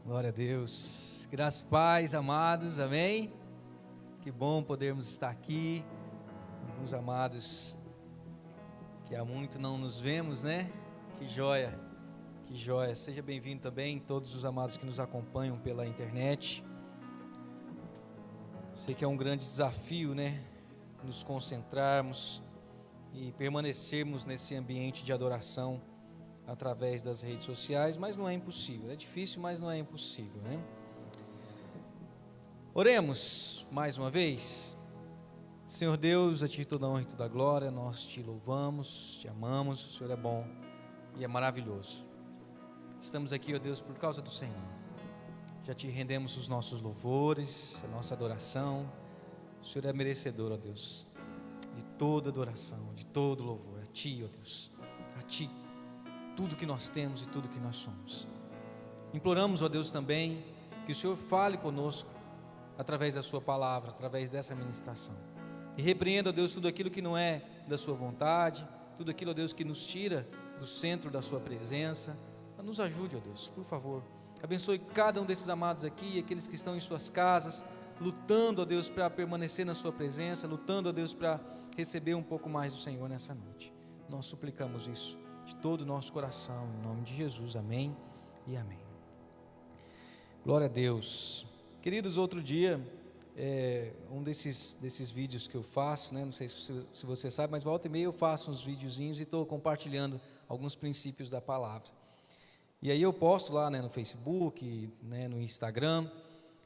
Glória a Deus. Graças, paz, amados, amém? Que bom podermos estar aqui. Alguns amados que há muito não nos vemos, né? Que joia, que joia. Seja bem-vindo também todos os amados que nos acompanham pela internet. Sei que é um grande desafio, né? Nos concentrarmos e permanecermos nesse ambiente de adoração através das redes sociais, mas não é impossível. É difícil, mas não é impossível, né? Oremos mais uma vez. Senhor Deus, a Ti toda a honra e toda a glória, nós Te louvamos, Te amamos, o Senhor é bom e é maravilhoso. Estamos aqui, ó Deus, por causa do Senhor. Já Te rendemos os nossos louvores, a nossa adoração. O Senhor é merecedor, ó Deus, de toda adoração, de todo louvor. A Ti, ó Deus, a Ti, tudo que nós temos e tudo que nós somos. Imploramos, ó Deus, também que o Senhor fale conosco através da Sua palavra, através dessa ministração. E repreenda, ó Deus, tudo aquilo que não é da Sua vontade, tudo aquilo, ó Deus, que nos tira do centro da Sua presença. Nos ajude, ó Deus, por favor. Abençoe cada um desses amados aqui, aqueles que estão em suas casas, lutando, ó Deus, para permanecer na Sua presença, lutando, ó Deus, para receber um pouco mais do Senhor nessa noite. Nós suplicamos isso de todo o nosso coração, em nome de Jesus, amém e amém. Glória a Deus. Queridos, outro dia, um desses vídeos que eu faço, né, não sei se você sabe, mas volta e meia eu faço uns videozinhos e estou compartilhando alguns princípios da palavra. E aí eu posto lá, né, no Facebook, né, no Instagram,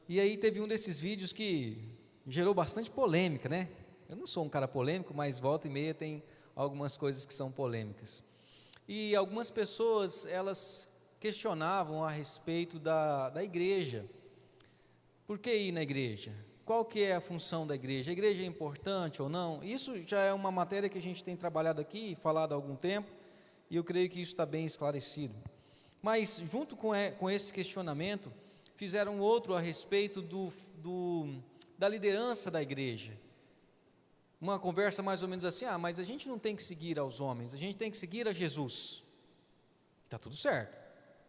e aí teve um desses vídeos que gerou bastante polêmica, né? Eu não sou um cara polêmico, mas volta e meia tem algumas coisas que são polêmicas. E algumas pessoas, elas questionavam a respeito da igreja. Por que ir na igreja? Qual que é a função da igreja? A igreja é importante ou não? Isso já é uma matéria que a gente tem trabalhado aqui, falado há algum tempo, e eu creio que isso está bem esclarecido. Mas, junto com esse questionamento, fizeram outro a respeito da liderança da igreja. Uma conversa mais ou menos assim, mas a gente não tem que seguir aos homens, a gente tem que seguir a Jesus. Está tudo certo,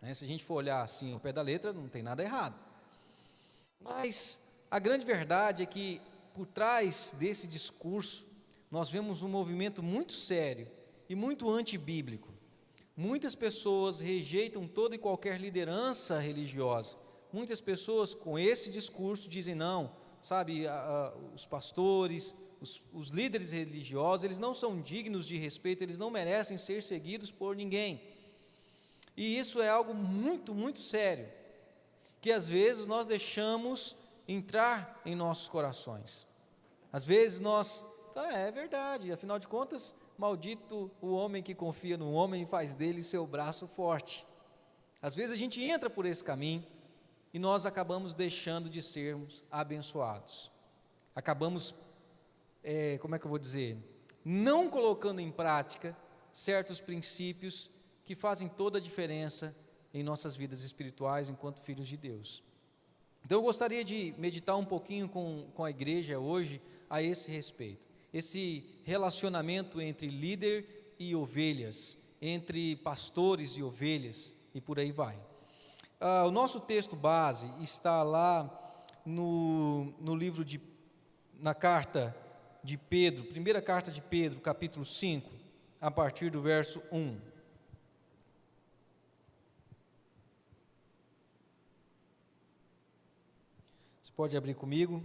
né? Se a gente for olhar assim ao pé da letra, não tem nada errado. Mas a grande verdade é que por trás desse discurso, nós vemos um movimento muito sério e muito antibíblico. Muitas pessoas rejeitam toda e qualquer liderança religiosa. Muitas pessoas com esse discurso dizem não, sabe, os pastores, os líderes religiosos, eles não são dignos de respeito, eles não merecem ser seguidos por ninguém. E isso é algo muito, muito sério, que às vezes nós deixamos entrar em nossos corações. Às vezes nós, é verdade, afinal de contas, maldito o homem que confia no homem e faz dele seu braço forte. Às vezes a gente entra por esse caminho e nós acabamos deixando de sermos abençoados. Acabamos não colocando em prática certos princípios que fazem toda a diferença em nossas vidas espirituais enquanto filhos de Deus. Então eu gostaria de meditar um pouquinho com a igreja hoje a esse respeito, esse relacionamento entre líder e ovelhas, entre pastores e ovelhas, e por aí vai. O nosso texto base está lá no livro na carta de Pedro, primeira carta de Pedro, capítulo 5, a partir do verso 1. Você pode abrir comigo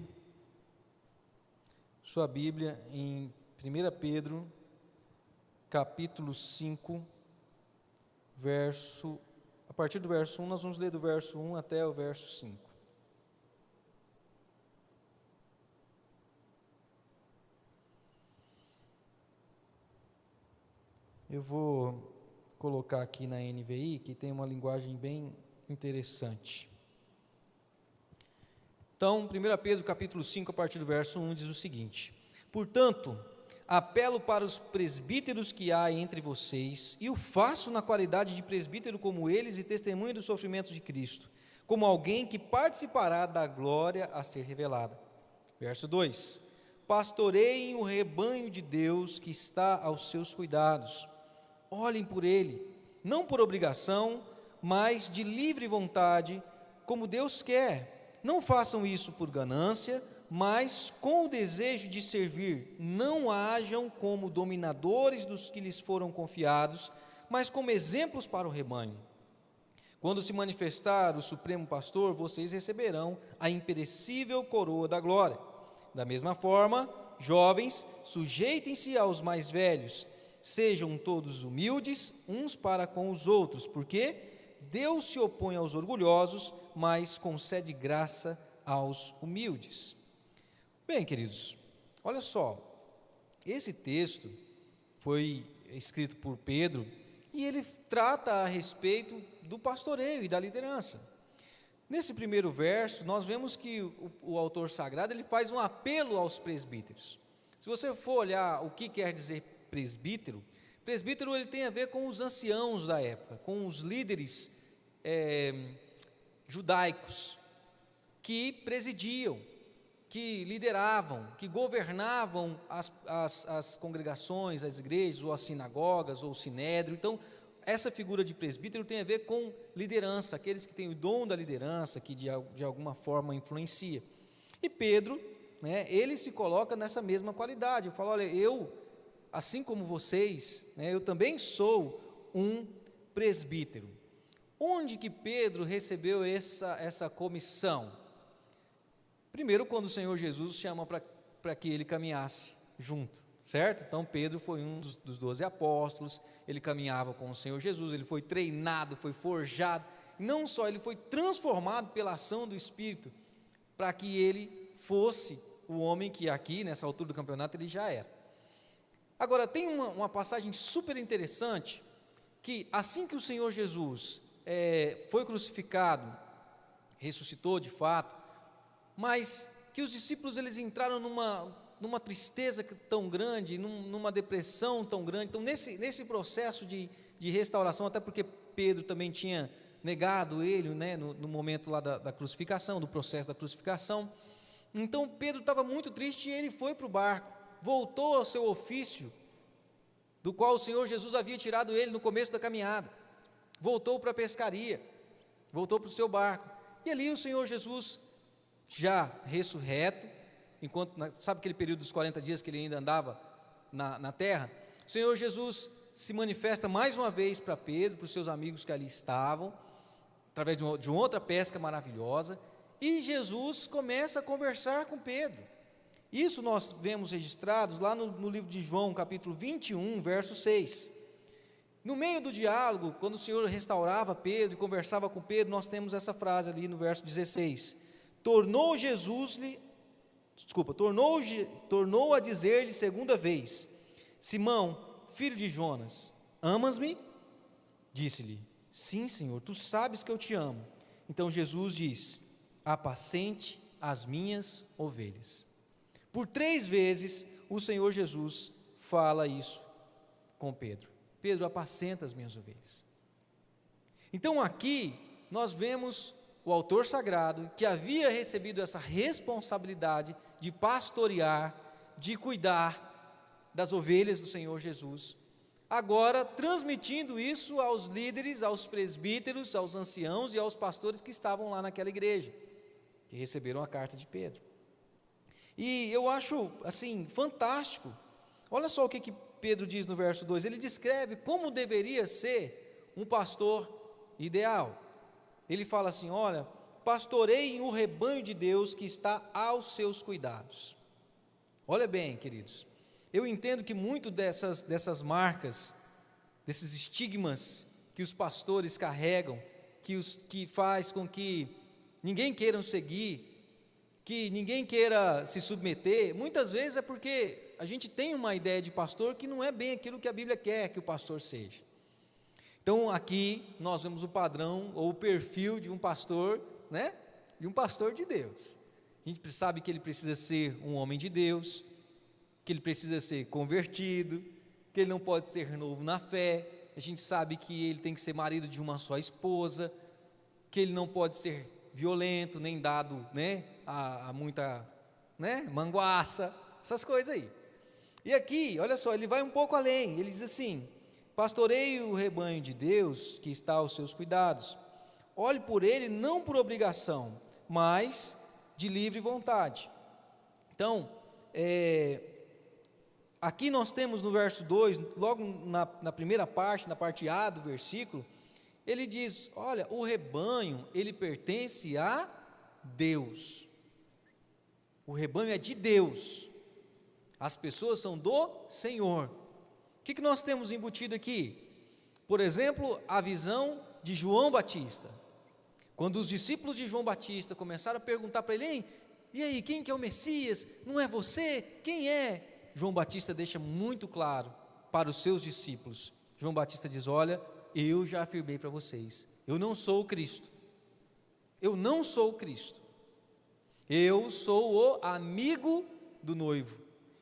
sua Bíblia em 1 Pedro, capítulo 5, a partir do verso 1, nós vamos ler do verso 1 até o verso 5. Eu vou colocar aqui na NVI, que tem uma linguagem bem interessante. Então, 1 Pedro capítulo 5, a partir do verso 1, diz o seguinte: portanto, apelo para os presbíteros que há entre vocês, e o faço na qualidade de presbítero como eles e testemunha dos sofrimentos de Cristo, como alguém que participará da glória a ser revelada. Verso 2: pastoreiem o rebanho de Deus que está aos seus cuidados. Olhem por ele, não por obrigação, mas de livre vontade, como Deus quer. Não façam isso por ganância, mas com o desejo de servir. Não hajam como dominadores dos que lhes foram confiados, mas como exemplos para o rebanho. Quando se manifestar o Supremo Pastor, vocês receberão a imperecível coroa da glória. Da mesma forma, jovens, sujeitem-se aos mais velhos. Sejam todos humildes uns para com os outros, porque Deus se opõe aos orgulhosos, mas concede graça aos humildes. Bem, queridos, olha só, esse texto foi escrito por Pedro e ele trata a respeito do pastoreio e da liderança. Nesse primeiro verso, nós vemos que o autor sagrado ele faz um apelo aos presbíteros. Se você for olhar o que quer dizer presbítero, presbítero ele tem a ver com os anciãos da época, com os líderes judaicos que presidiam, que lideravam, que governavam as congregações, as igrejas, ou as sinagogas, ou o sinédrio. Então, essa figura de presbítero tem a ver com liderança, aqueles que têm o dom da liderança, que de alguma forma influencia. E Pedro, ele se coloca nessa mesma qualidade. Eu falo, olha, eu, assim como vocês, eu também sou um presbítero. Onde que Pedro recebeu essa comissão? Primeiro, quando o Senhor Jesus chama para que ele caminhasse junto, certo? Então, Pedro foi um dos 12 apóstolos, ele caminhava com o Senhor Jesus, ele foi treinado, foi forjado, e não só, ele foi transformado pela ação do Espírito, para que ele fosse o homem que aqui, nessa altura do campeonato, ele já era. Agora, tem uma passagem super interessante, que assim que o Senhor Jesus foi crucificado, ressuscitou de fato, mas que os discípulos eles entraram numa tristeza tão grande, numa depressão tão grande. Então nesse processo de restauração, até porque Pedro também tinha negado ele, no momento lá da crucificação, do processo da crucificação. Então Pedro estava muito triste e ele foi para o barco, voltou ao seu ofício, do qual o Senhor Jesus havia tirado ele no começo da caminhada, voltou para a pescaria, voltou para o seu barco, e ali o Senhor Jesus, já ressurreto, sabe aquele período dos 40 dias que ele ainda andava na terra? O Senhor Jesus se manifesta mais uma vez para Pedro, para os seus amigos que ali estavam, através de uma outra pesca maravilhosa, e Jesus começa a conversar com Pedro. Isso nós vemos registrados lá no livro de João, capítulo 21, verso 6. No meio do diálogo, quando o Senhor restaurava Pedro e conversava com Pedro, nós temos essa frase ali no verso 16. Tornou a dizer-lhe segunda vez: Simão, filho de Jonas, amas-me? Disse-lhe: Sim, Senhor, tu sabes que eu te amo. Então Jesus diz: apacente as minhas ovelhas. Por 3 vezes o Senhor Jesus fala isso com Pedro: Pedro, apacenta as minhas ovelhas. Então aqui nós vemos o autor sagrado, que havia recebido essa responsabilidade de pastorear, de cuidar das ovelhas do Senhor Jesus, agora transmitindo isso aos líderes, aos presbíteros, aos anciãos e aos pastores que estavam lá naquela igreja, que receberam a carta de Pedro. E eu acho, assim, fantástico. Olha só o que Pedro diz no verso 2, ele descreve como deveria ser um pastor ideal. Ele fala assim, olha, pastoreiem o rebanho de Deus que está aos seus cuidados. Olha bem, queridos, eu entendo que muito dessas marcas, desses estigmas que os pastores carregam, que faz com que ninguém queira seguir, que ninguém queira se submeter, muitas vezes é porque a gente tem uma ideia de pastor que não é bem aquilo que a Bíblia quer que o pastor seja. Então aqui nós vemos o padrão ou o perfil de um pastor, de um pastor de Deus. A gente sabe que ele precisa ser um homem de Deus, que ele precisa ser convertido, que ele não pode ser novo na fé. A gente sabe que ele tem que ser marido de uma só esposa, que ele não pode ser violento, nem dado a muita manguaça, essas coisas aí. E aqui, olha só, ele vai um pouco além, ele diz assim: pastoreie o rebanho de Deus que está aos seus cuidados, olhe por ele não por obrigação, mas de livre vontade. Então, aqui nós temos no verso 2, logo na primeira parte, na parte A do versículo, ele diz, olha, o rebanho, ele pertence a Deus. O rebanho é de Deus. As pessoas são do Senhor. O que nós temos embutido aqui? Por exemplo, a visão de João Batista. Quando os discípulos de João Batista começaram a perguntar para ele, e aí, quem que é o Messias? Não é você? Quem é? João Batista deixa muito claro para os seus discípulos. João Batista diz, olha, eu já afirmei para vocês, eu não sou o Cristo. Eu não sou o Cristo. Eu sou o amigo do noivo.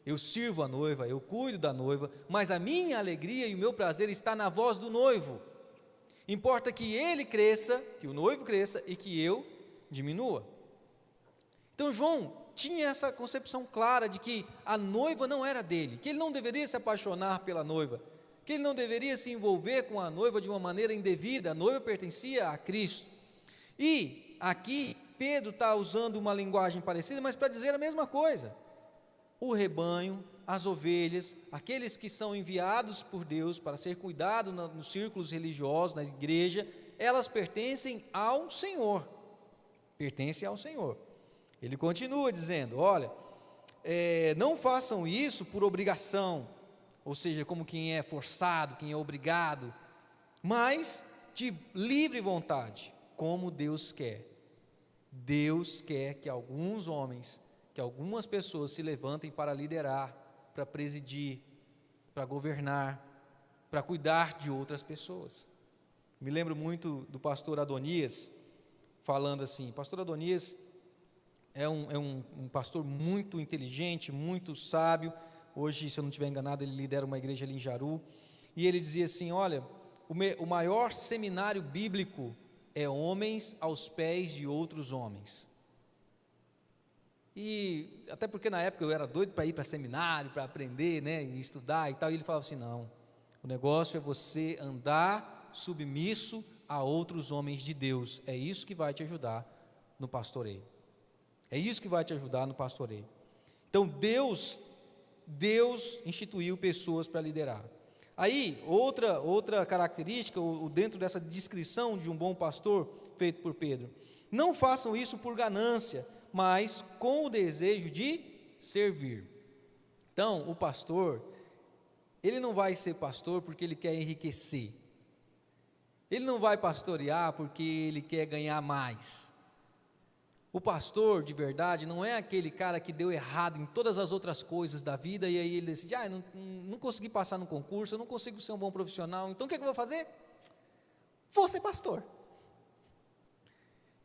Eu sirvo a noiva, eu cuido da noiva, mas a minha alegria e o meu prazer está na voz do noivo. Importa que ele cresça, que o noivo cresça e que eu diminua. Então João tinha essa concepção clara de que a noiva não era dele, que ele não deveria se apaixonar pela noiva, que ele não deveria se envolver com a noiva de uma maneira indevida. A noiva pertencia a Cristo. E aqui Pedro está usando uma linguagem parecida, mas para dizer a mesma coisa. O rebanho, as ovelhas, aqueles que são enviados por Deus para ser cuidado nos círculos religiosos, na igreja, elas pertencem ao Senhor. Pertencem ao Senhor. Ele continua dizendo, olha, não façam isso por obrigação, ou seja, como quem é forçado, quem é obrigado, mas de livre vontade, como Deus quer. Deus quer que alguns homens, que algumas pessoas se levantem para liderar, para presidir, para governar, para cuidar de outras pessoas. Me lembro muito do pastor Adonias, falando assim, pastor Adonias é um pastor muito inteligente, muito sábio. Hoje, se eu não estiver enganado, ele lidera uma igreja ali em Jaru, e ele dizia assim, olha, o maior seminário bíblico é homens aos pés de outros homens. E até porque na época eu era doido para ir para seminário, para aprender, né, e estudar e tal, e ele falava assim, não, o negócio é você andar submisso a outros homens de Deus, é isso que vai te ajudar no pastoreio, é isso que vai te ajudar no pastoreio. Então Deus instituiu pessoas para liderar. Aí, outra característica, dentro dessa descrição de um bom pastor, feito por Pedro, não façam isso por ganância, mas com o desejo de servir. Então, o pastor, ele não vai ser pastor porque ele quer enriquecer, ele não vai pastorear porque ele quer ganhar mais. O pastor de verdade não é aquele cara que deu errado em todas as outras coisas da vida e aí ele decide, não consegui passar no concurso, eu não consigo ser um bom profissional, então o que eu vou fazer? Vou ser pastor.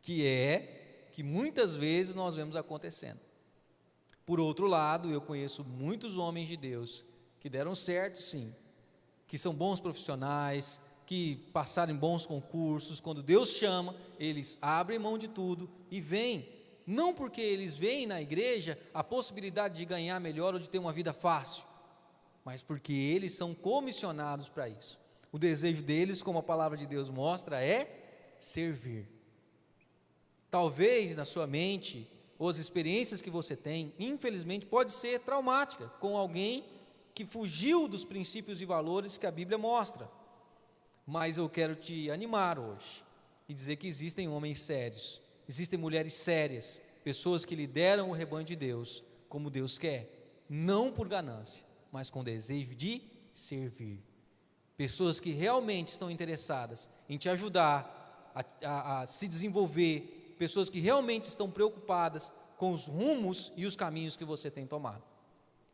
Que muitas vezes nós vemos acontecendo. Por outro lado, eu conheço muitos homens de Deus que deram certo sim, que são bons profissionais, que passaram em bons concursos, quando Deus chama, eles abrem mão de tudo e vêm, não porque eles veem na igreja a possibilidade de ganhar melhor ou de ter uma vida fácil, mas porque eles são comissionados para isso. O desejo deles, como a palavra de Deus mostra, é servir. Talvez na sua mente, ou as experiências que você tem, infelizmente pode ser traumática, com alguém que fugiu dos princípios e valores que a Bíblia mostra. Mas eu quero te animar hoje e dizer que existem homens sérios, existem mulheres sérias, pessoas que lideram o rebanho de Deus como Deus quer, não por ganância, mas com desejo de servir. Pessoas que realmente estão interessadas em te ajudar a se desenvolver, pessoas que realmente estão preocupadas com os rumos e os caminhos que você tem tomado,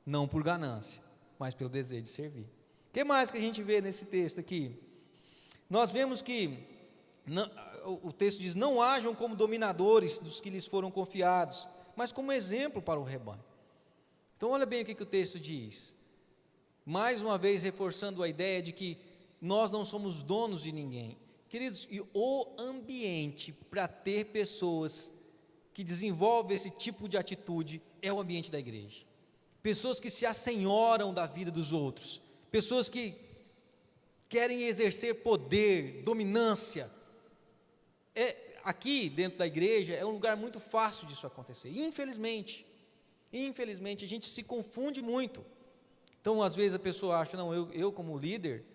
não por ganância, mas pelo desejo de servir. O que mais que a gente vê nesse texto aqui? Nós vemos que o texto diz, não hajam como dominadores dos que lhes foram confiados, mas como exemplo para o rebanho. Então olha bem o que o texto diz, mais uma vez reforçando a ideia de que nós não somos donos de ninguém. Queridos, e o ambiente para ter pessoas que desenvolvem esse tipo de atitude é o ambiente da igreja. Pessoas que se assenhoram da vida dos outros, pessoas que querem exercer poder, dominância. aqui dentro da igreja é um lugar muito fácil disso acontecer. Infelizmente a gente se confunde muito. Então, às vezes a pessoa acha, não, eu como líder,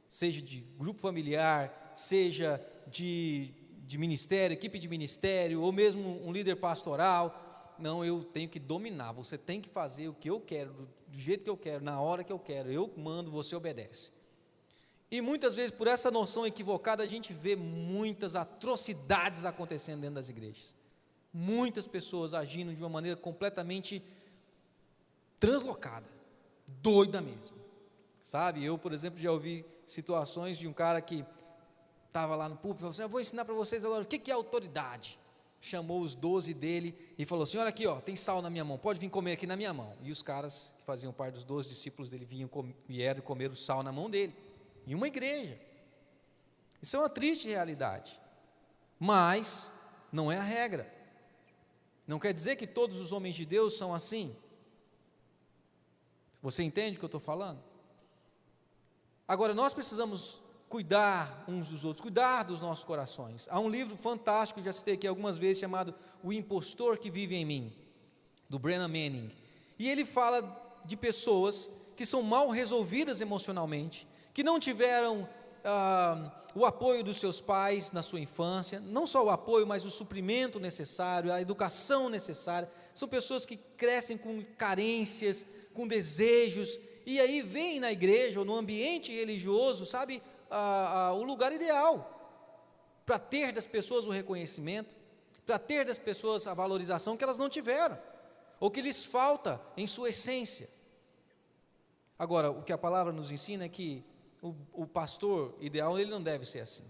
seja de grupo familiar, seja de ministério, equipe de ministério, ou mesmo um líder pastoral, não, eu tenho que dominar, você tem que fazer o que eu quero, do jeito que eu quero, na hora que eu quero, eu mando, você obedece. E muitas vezes, por essa noção equivocada, a gente vê muitas atrocidades acontecendo dentro das igrejas. Muitas pessoas agindo de uma maneira completamente translocada, doida mesmo. Sabe, eu, por exemplo, já ouvi situações de um cara que estava lá no púlpito e falou assim: eu vou ensinar para vocês agora o que é autoridade. Chamou os 12 dele e falou assim: olha aqui, ó, tem sal na minha mão, pode vir comer aqui na minha mão. E os caras que faziam parte dos 12 discípulos dele vieram comer o sal na mão dele, em uma igreja. Isso é uma triste realidade, mas não é a regra. Não quer dizer que todos os homens de Deus são assim. Você entende o que eu estou falando? Agora, nós precisamos cuidar uns dos outros, cuidar dos nossos corações. Há um livro fantástico, já citei aqui algumas vezes, chamado O Impostor que Vive em Mim, do Brennan Manning. E ele fala de pessoas que são mal resolvidas emocionalmente, que não tiveram o apoio dos seus pais na sua infância, não só o apoio, mas o suprimento necessário, a educação necessária. São pessoas que crescem com carências, com desejos, e aí vem na igreja ou no ambiente religioso, sabe, o lugar ideal para ter das pessoas o reconhecimento, para ter das pessoas a valorização que elas não tiveram, ou que lhes falta em sua essência. Agora, o que a palavra nos ensina é que o pastor ideal, ele não deve ser assim.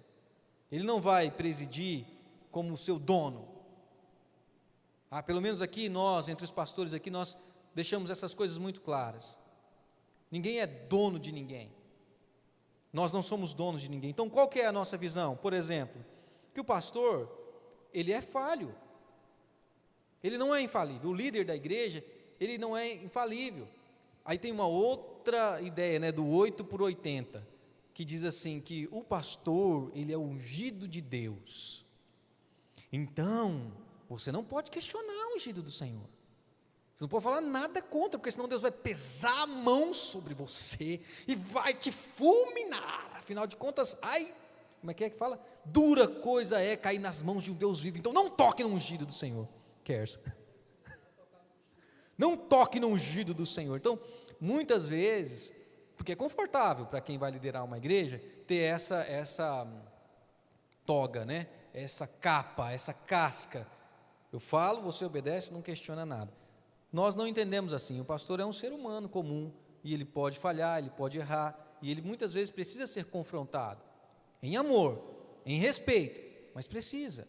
Ele não vai presidir como o seu dono. Pelo menos aqui nós, entre os pastores aqui, nós deixamos essas coisas muito claras. Ninguém é dono de ninguém. Nós não somos donos de ninguém. Então, qual que é a nossa visão? Por exemplo, que o pastor, ele é falho. Ele não é infalível. O líder da igreja, ele não é infalível. Aí tem uma outra ideia, né, do 8x80, que diz assim, que o pastor, ele é ungido de Deus. Então, você não pode questionar o ungido do Senhor. Você não pode falar nada contra, porque senão Deus vai pesar a mão sobre você e vai te fulminar. Afinal de contas, como é que fala? Dura coisa é cair nas mãos de um Deus vivo. Então não toque no ungido do Senhor. Kerson. Não toque no ungido do Senhor. Então, muitas vezes, porque é confortável para quem vai liderar uma igreja, ter essa toga, né? Essa capa, essa casca. Eu falo, você obedece, não questiona nada. Nós não entendemos assim. O pastor é um ser humano comum, e ele pode falhar, ele pode errar, e ele muitas vezes precisa ser confrontado, em amor, em respeito, mas precisa.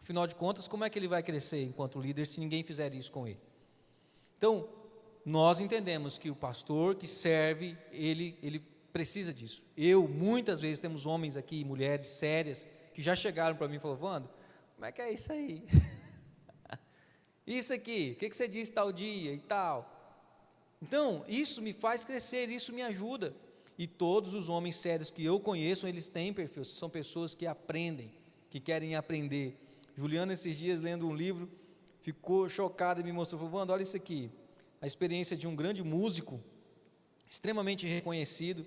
Afinal de contas, como é que ele vai crescer enquanto líder se ninguém fizer isso com ele? Então, nós entendemos que o pastor que serve, ele precisa disso. Muitas vezes, temos homens aqui, mulheres sérias, que já chegaram para mim e falaram: Wando, como é que é isso aí? Isso aqui, o que você disse tal dia e tal? Então, isso me faz crescer, isso me ajuda. E todos os homens sérios que eu conheço, eles têm perfil, são pessoas que aprendem, que querem aprender. Juliana, esses dias, lendo um livro, ficou chocada e me mostrou, falou: Wando, olha isso aqui, a experiência de um grande músico, extremamente reconhecido,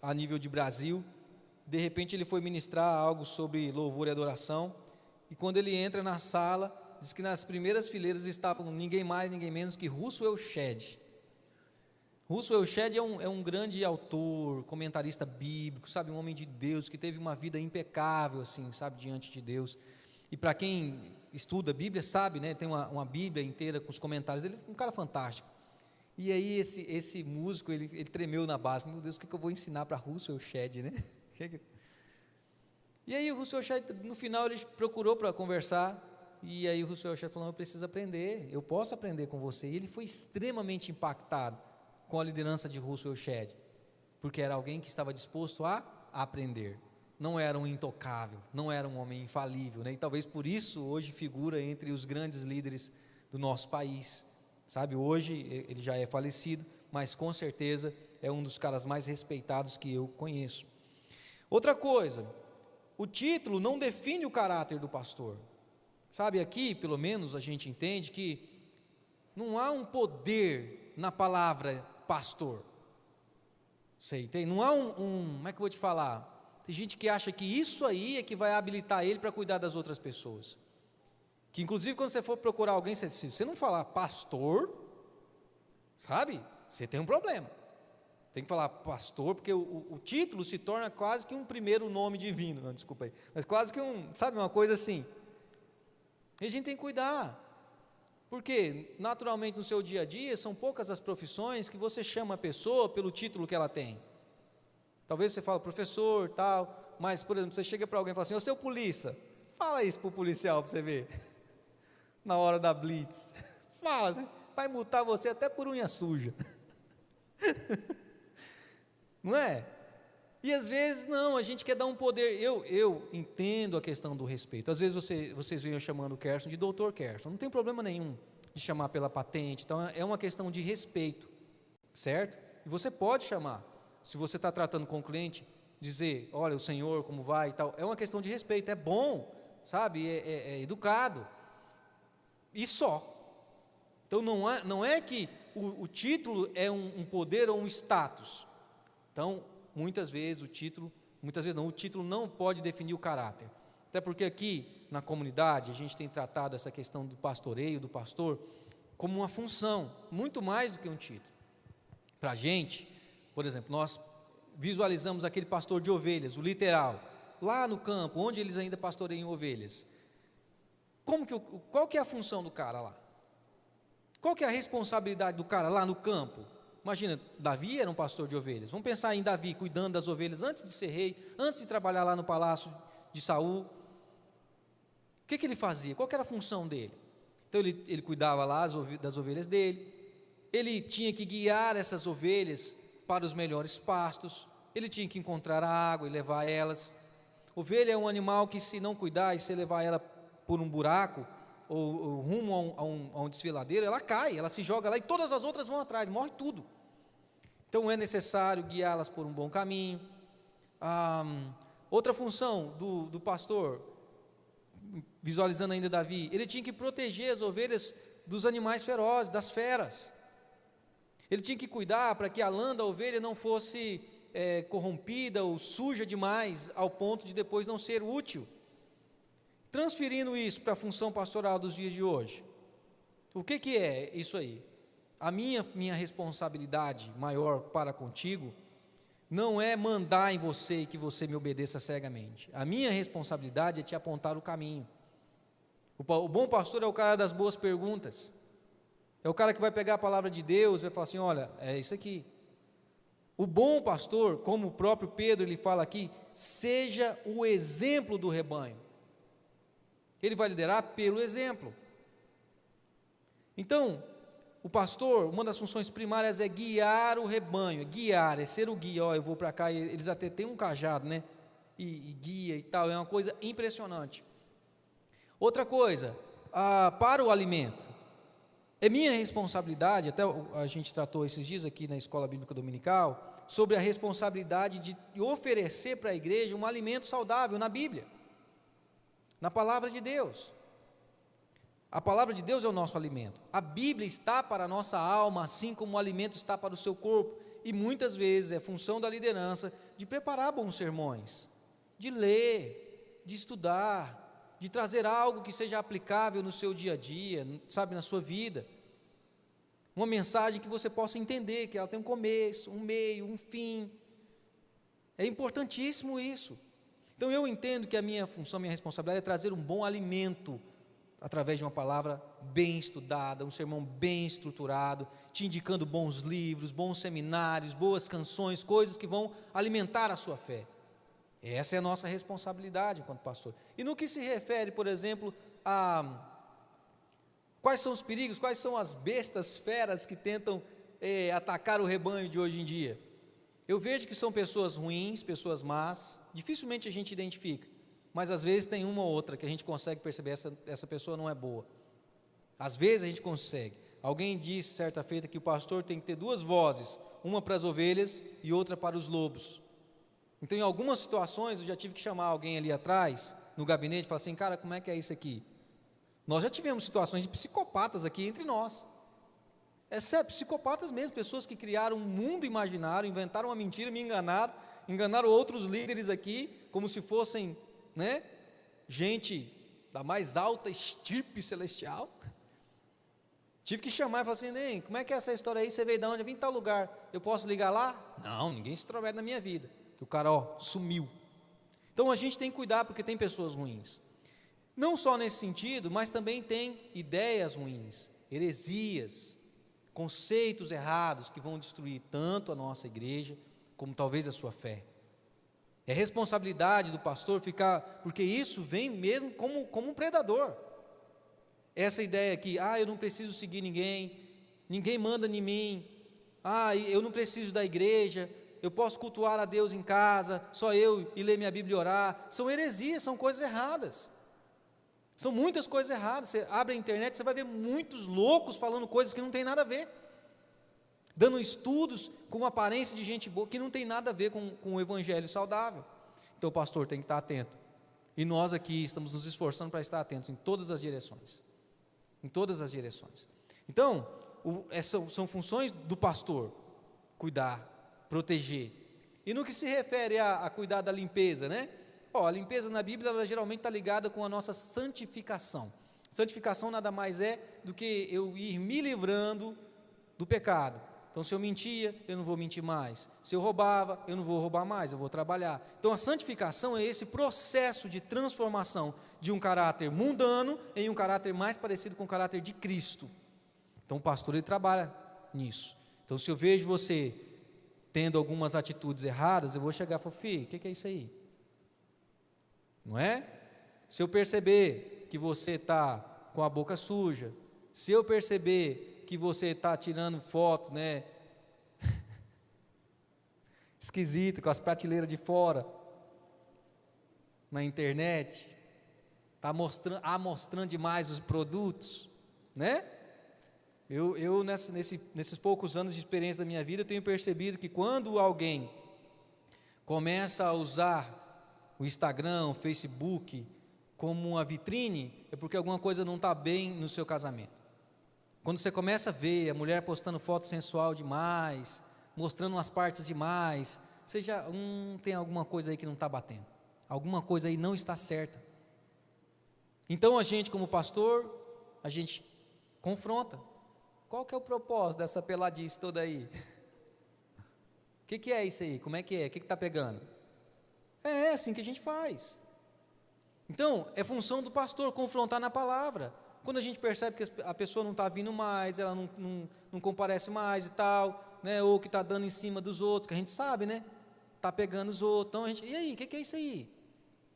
a nível de Brasil. De repente ele foi ministrar algo sobre louvor e adoração, e quando ele entra na sala, diz que nas primeiras fileiras estavam ninguém mais, ninguém menos que Rousseau Shedd. Rousseau Shedd é um grande autor, comentarista bíblico, sabe, um homem de Deus, que teve uma vida impecável, assim, sabe, diante de Deus. E para quem estuda a Bíblia, sabe, né, tem uma Bíblia inteira com os comentários, ele é um cara fantástico. E aí esse músico, ele tremeu na base: meu Deus, o que eu vou ensinar para Rousseau Shedd, né? E aí o Rousseau Shedd, no final, ele procurou para conversar, e aí o Rousseau Shedd falou: eu preciso aprender, eu posso aprender com você. E ele foi extremamente impactado com a liderança de Rousseau Shedd, porque era alguém que estava disposto a aprender, não era um intocável, não era um homem infalível, né? E talvez por isso hoje figura entre os grandes líderes do nosso país, sabe? Hoje ele já é falecido, mas com certeza é um dos caras mais respeitados que eu conheço. Outra coisa, o título não define o caráter do pastor. Sabe, aqui, pelo menos, a gente entende que não há um poder na palavra pastor. Você entende? Não há como é que eu vou te falar? Tem gente que acha que isso aí é que vai habilitar ele para cuidar das outras pessoas. Que inclusive quando você for procurar alguém, se você não falar pastor, sabe? Você tem um problema. Tem que falar pastor, porque o título se torna quase que um primeiro nome divino. Não, desculpa aí. Mas quase que sabe, uma coisa assim. E a gente tem que cuidar. Porque, naturalmente, no seu dia a dia, são poucas as profissões que você chama a pessoa pelo título que ela tem. Talvez você fale professor, tal, mas, por exemplo, você chega para alguém e fala assim, ô seu polícia, fala isso para o policial para você ver, na hora da blitz. Fala, vai multar você até por unha suja. Não é? E às vezes não, a gente quer dar um poder. Eu entendo a questão do respeito. Às vezes vocês venham chamando o Kerson de doutor Kerson, não tem problema nenhum de chamar pela patente. Então é uma questão de respeito, certo? E você pode chamar, se você está tratando com o cliente, dizer, olha, o senhor, como vai e tal. É uma questão de respeito, é bom, sabe? É educado. E só. Então não é que o título é um poder ou um status. Então, muitas vezes o título não pode definir o caráter. Até porque aqui na comunidade a gente tem tratado essa questão do pastoreio, do pastor, como uma função, muito mais do que um título. Para a gente, por exemplo, nós visualizamos aquele pastor de ovelhas, o literal, lá no campo, onde eles ainda pastoreiam ovelhas. Qual que é a função do cara lá? Qual que é a responsabilidade do cara lá no campo? Imagina, Davi era um pastor de ovelhas. Vamos pensar em Davi cuidando das ovelhas antes de ser rei, antes de trabalhar lá no palácio de Saul. O que ele fazia? Qual que era a função dele? Então ele cuidava lá das ovelhas dele, ele tinha que guiar essas ovelhas para os melhores pastos, ele tinha que encontrar a água e levar elas. Ovelha é um animal que, se não cuidar e se levar ela por um buraco ou rumo a um desfiladeiro, ela cai, ela se joga lá e todas as outras vão atrás, morre tudo. Então é necessário guiá-las por um bom caminho. Outra função do pastor, visualizando ainda Davi, ele tinha que proteger as ovelhas dos animais ferozes, das feras. Ele tinha que cuidar para que a lã da ovelha não fosse corrompida ou suja demais, ao ponto de depois não ser útil. Transferindo isso para a função pastoral dos dias de hoje, o que é isso aí? A minha responsabilidade maior para contigo não é mandar em você e que você me obedeça cegamente. A minha responsabilidade é te apontar o caminho. O bom pastor é o cara das boas perguntas. É o cara que vai pegar a palavra de Deus e vai falar assim, olha, é isso aqui. O bom pastor, como o próprio Pedro ele fala aqui, seja o exemplo do rebanho. Ele vai liderar pelo exemplo. Então, o pastor, uma das funções primárias é guiar o rebanho, é ser o guia. Eu vou para cá, eles até têm um cajado, né? E guia e tal, é uma coisa impressionante. Outra coisa, para o alimento, é minha responsabilidade, até a gente tratou esses dias aqui na Escola Bíblica Dominical, sobre a responsabilidade de oferecer para a igreja um alimento saudável na Bíblia, na palavra de Deus. A palavra de Deus é o nosso alimento. A Bíblia está para a nossa alma, assim como o alimento está para o seu corpo. E muitas vezes é função da liderança de preparar bons sermões, de ler, de estudar, de trazer algo que seja aplicável no seu dia a dia, sabe, na sua vida. Uma mensagem que você possa entender, que ela tem um começo, um meio, um fim. É importantíssimo isso. Então eu entendo que a minha função, minha responsabilidade é trazer um bom alimento através de uma palavra bem estudada, um sermão bem estruturado, te indicando bons livros, bons seminários, boas canções, coisas que vão alimentar a sua fé. Essa é a nossa responsabilidade enquanto pastor. E no que se refere, por exemplo, a quais são os perigos, quais são as bestas feras que tentam atacar o rebanho de hoje em dia? Eu vejo que são pessoas ruins, pessoas más, dificilmente a gente identifica, mas às vezes tem uma ou outra que a gente consegue perceber, essa pessoa não é boa. Às vezes a gente consegue. Alguém disse certa feita que o pastor tem que ter duas vozes, uma para as ovelhas e outra para os lobos. Então, em algumas situações, eu já tive que chamar alguém ali atrás, no gabinete, e falar assim: cara, como é que é isso aqui? Nós já tivemos situações de psicopatas aqui entre nós. É sério, psicopatas mesmo, pessoas que criaram um mundo imaginário, inventaram uma mentira, me enganaram outros líderes aqui, como se fossem, né, gente da mais alta estirpe celestial. Tive que chamar e falar assim: nem, como é que é essa história aí? Você veio de onde? Eu vim em tal lugar, eu posso ligar lá? Não, ninguém se intromete na minha vida. Que o cara, sumiu. Então a gente tem que cuidar, porque tem pessoas ruins. Não só nesse sentido, mas também tem ideias ruins, heresias, conceitos errados que vão destruir tanto a nossa igreja, como talvez a sua fé. É responsabilidade do pastor ficar, porque isso vem mesmo como um predador. Essa ideia que, eu não preciso seguir ninguém manda em mim, eu não preciso da igreja, eu posso cultuar a Deus em casa, só eu e ler minha Bíblia e orar. São heresias, são coisas erradas. São muitas coisas erradas. Você abre a internet, você vai ver muitos loucos falando coisas que não tem nada a ver, dando estudos com aparência de gente boa, que não tem nada a ver com o evangelho saudável. Então o pastor tem que estar atento, e nós aqui estamos nos esforçando para estar atentos em todas as direções, então essas são funções do pastor: cuidar, proteger. E no que se refere a cuidar da limpeza, né? A limpeza na Bíblia, ela geralmente está ligada com a nossa santificação. Santificação nada mais é do que eu ir me livrando do pecado. Então, se eu mentia, eu não vou mentir mais. Se eu roubava, eu não vou roubar mais, eu vou trabalhar. Então, a santificação é esse processo de transformação de um caráter mundano em um caráter mais parecido com o caráter de Cristo. Então, o pastor, ele trabalha nisso. Então, se eu vejo você tendo algumas atitudes erradas, eu vou chegar e falar: filho, o que é isso aí? Não é? Se eu perceber que você está com a boca suja, se eu perceber que você está tirando foto, né, esquisita, com as prateleiras de fora, na internet, está mostrando demais os produtos, né? Eu nesses poucos anos de experiência da minha vida, tenho percebido que quando alguém começa a usar o Instagram, o Facebook, como uma vitrine, é porque alguma coisa não está bem no seu casamento. Quando você começa a ver a mulher postando foto sensual demais, mostrando umas partes demais, você já tem alguma coisa aí que não está batendo, alguma coisa aí não está certa. Então a gente, como pastor, a gente confronta. Qual que é o propósito dessa peladice toda aí? O que é isso aí? Como é? O que está pegando? É assim que a gente faz. Então, é função do pastor confrontar na palavra. Quando a gente percebe que a pessoa não está vindo mais, ela não comparece mais e tal, né, ou que está dando em cima dos outros, que a gente sabe, né? Está pegando os outros. Então, e aí, o que é isso aí?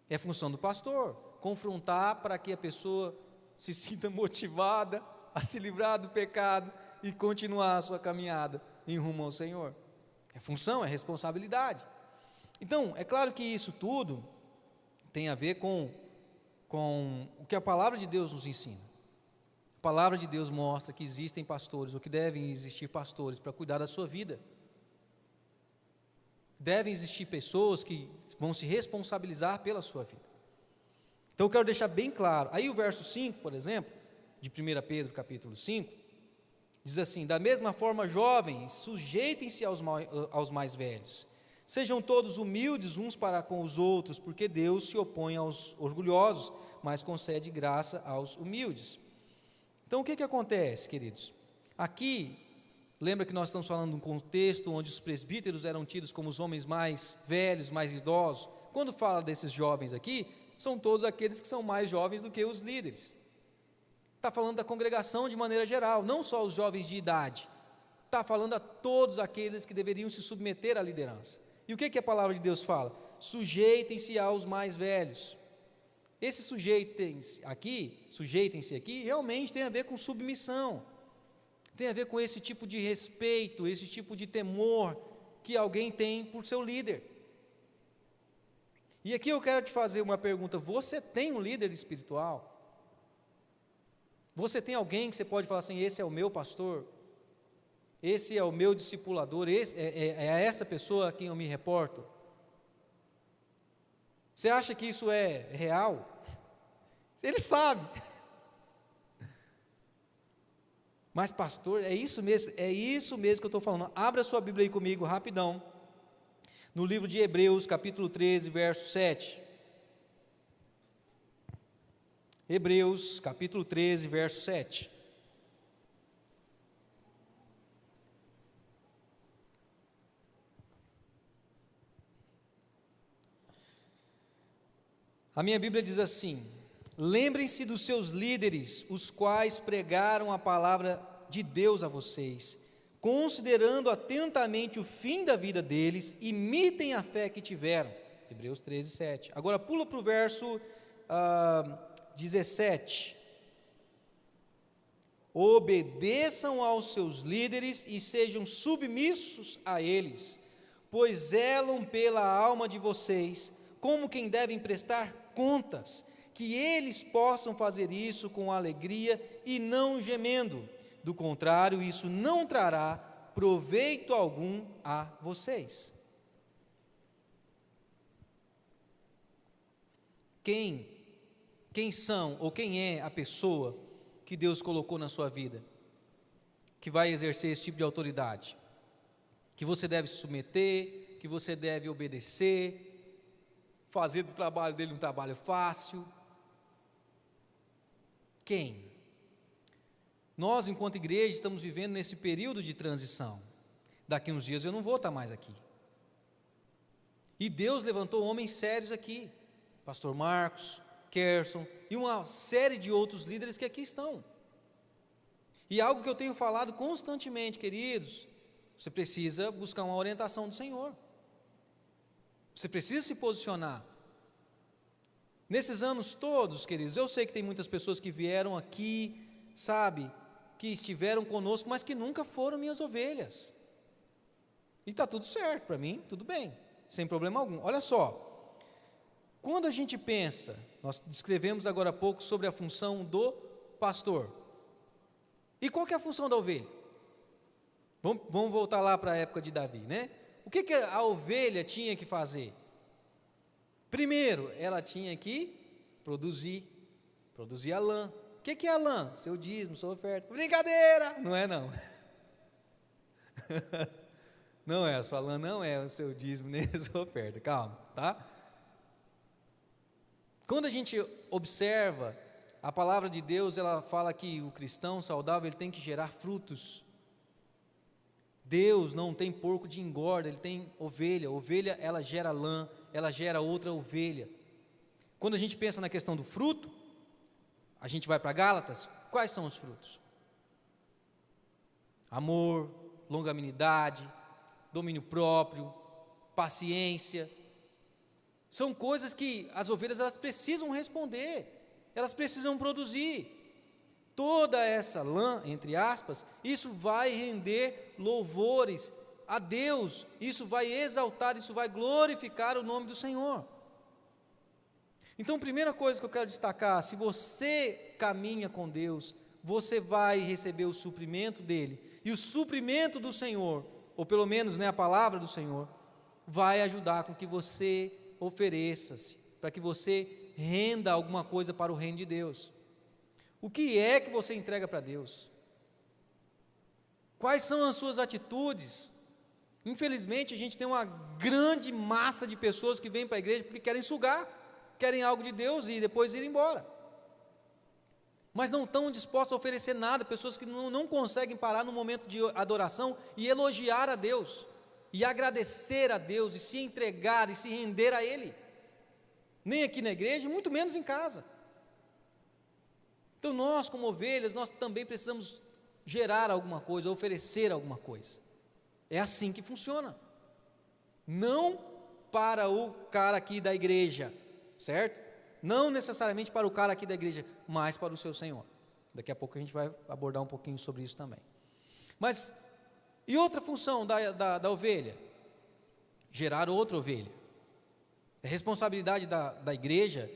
É função do pastor confrontar para que a pessoa se sinta motivada a se livrar do pecado e continuar a sua caminhada em rumo ao Senhor. É função, é responsabilidade. Então, é claro que isso tudo tem a ver com o que a palavra de Deus nos ensina. A palavra de Deus mostra que existem pastores, ou que devem existir pastores para cuidar da sua vida. Devem existir pessoas que vão se responsabilizar pela sua vida. Então eu quero deixar bem claro. Aí o verso 5, por exemplo, de 1 Pedro capítulo 5, diz assim: da mesma forma, jovens, sujeitem-se aos mais velhos. Sejam todos humildes uns para com os outros, porque Deus se opõe aos orgulhosos, mas concede graça aos humildes. Então o que acontece, queridos? Aqui, lembra que nós estamos falando de um contexto onde os presbíteros eram tidos como os homens mais velhos, mais idosos. Quando fala desses jovens aqui, são todos aqueles que são mais jovens do que os líderes. Está falando da congregação de maneira geral, não só os jovens de idade. Está falando a todos aqueles que deveriam se submeter à liderança. E o que a palavra de Deus fala? Sujeitem-se aos mais velhos. Esse sujeitem-se aqui, realmente tem a ver com submissão, tem a ver com esse tipo de respeito, esse tipo de temor que alguém tem por seu líder. E aqui eu quero te fazer uma pergunta: você tem um líder espiritual? Você tem alguém que você pode falar assim: esse é o meu pastor, esse é o meu discipulador, é essa pessoa a quem eu me reporto? Você acha que isso é real? Ele sabe. Mas pastor, é isso mesmo que eu estou falando. Abra sua Bíblia aí comigo, rapidão. No livro de Hebreus, capítulo 13, verso 7. Hebreus, capítulo 13, verso 7. A minha Bíblia diz assim: lembrem-se dos seus líderes, os quais pregaram a palavra de Deus a vocês. Considerando atentamente o fim da vida deles, imitem a fé que tiveram. Hebreus 13, 7. Agora pula para o verso 17. Obedeçam aos seus líderes e sejam submissos a eles, pois zelam pela alma de vocês, como quem devem prestar contas, que eles possam fazer isso com alegria e não gemendo. Do contrário, isso não trará proveito algum a vocês. Quem são ou quem é a pessoa que Deus colocou na sua vida, que vai exercer esse tipo de autoridade, que você deve se submeter, que você deve obedecer, fazer do trabalho dele um trabalho fácil? Quem? Nós, enquanto igreja, estamos vivendo nesse período de transição. Daqui uns dias eu não vou estar mais aqui. E Deus levantou homens sérios aqui, pastor Marcos, Kerson e uma série de outros líderes que aqui estão. E algo que eu tenho falado constantemente, queridos, você precisa buscar uma orientação do Senhor. Você precisa se posicionar. Nesses anos todos, queridos, eu sei que tem muitas pessoas que vieram aqui, sabe, que estiveram conosco, mas que nunca foram minhas ovelhas. E está tudo certo para mim, tudo bem, sem problema algum. Olha só, quando a gente pensa, nós descrevemos agora há pouco sobre a função do pastor. E qual que é a função da ovelha? Vamos voltar lá para a época de Davi, né? O que a ovelha tinha que fazer? Primeiro, ela tinha que produzir a lã. O que é a lã? Seu dízimo, sua oferta. Brincadeira! Não é não. Não é, a sua lã não é o seu dízimo nem a sua oferta. Calma, tá? Quando a gente observa a palavra de Deus, ela fala que o cristão saudável, ele tem que gerar frutos. Deus não tem porco de engorda, ele tem ovelha. Ovelha, ela gera lã, ela gera outra ovelha. Quando a gente pensa na questão do fruto, a gente vai para Gálatas, quais são os frutos? Amor, longanimidade, domínio próprio, paciência. São coisas que as ovelhas elas precisam responder, elas precisam produzir. Toda essa lã, entre aspas, isso vai render louvores a Deus, isso vai exaltar, isso vai glorificar o nome do Senhor. Então, primeira coisa que eu quero destacar, se você caminha com Deus, você vai receber o suprimento dEle, e o suprimento do Senhor, ou pelo menos a palavra do Senhor, vai ajudar com que você ofereça-se, para que você renda alguma coisa para o reino de Deus. O que é que você entrega para Deus? Quais são as suas atitudes? Infelizmente, a gente tem uma grande massa de pessoas que vêm para a igreja porque querem sugar, querem algo de Deus e depois ir embora. Mas não estão dispostos a oferecer nada, pessoas que não conseguem parar no momento de adoração e elogiar a Deus, e agradecer a Deus, e se entregar, e se render a Ele. Nem aqui na igreja, muito menos em casa. Então nós, como ovelhas, nós também precisamos gerar alguma coisa, oferecer alguma coisa. É assim que funciona. Não para o cara aqui da igreja, certo? Não necessariamente para o cara aqui da igreja, mas para o seu Senhor. Daqui a pouco a gente vai abordar um pouquinho sobre isso também. Mas, e outra função da ovelha? Gerar outra ovelha. É responsabilidade da igreja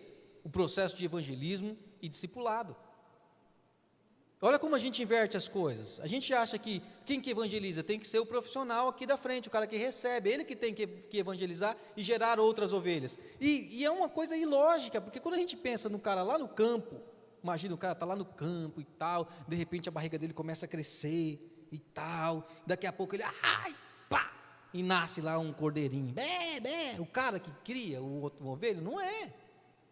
o processo de evangelismo e discipulado. Olha como a gente inverte as coisas. A gente acha que quem que evangeliza tem que ser o profissional aqui da frente, o cara que recebe, ele que tem que evangelizar e gerar outras ovelhas. E é uma coisa ilógica, porque quando a gente pensa no cara lá no campo, imagina o cara está lá no campo e tal, de repente a barriga dele começa a crescer e tal, daqui a pouco ele, ai, pá, e nasce lá um cordeirinho, bé, bé. O cara que cria o outro ovelho não é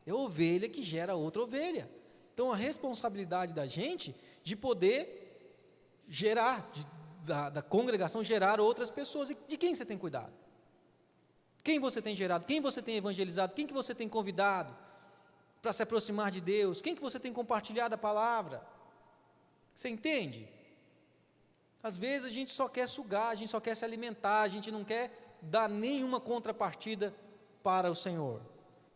a ovelha que gera outra ovelha. Então a responsabilidade da gente de poder gerar, da congregação gerar outras pessoas. E de quem você tem cuidado? Quem você tem gerado? Quem você tem evangelizado? Quem que você tem convidado para se aproximar de Deus? Quem que você tem compartilhado a palavra? Você entende? Às vezes a gente só quer sugar, a gente só quer se alimentar, a gente não quer dar nenhuma contrapartida para o Senhor.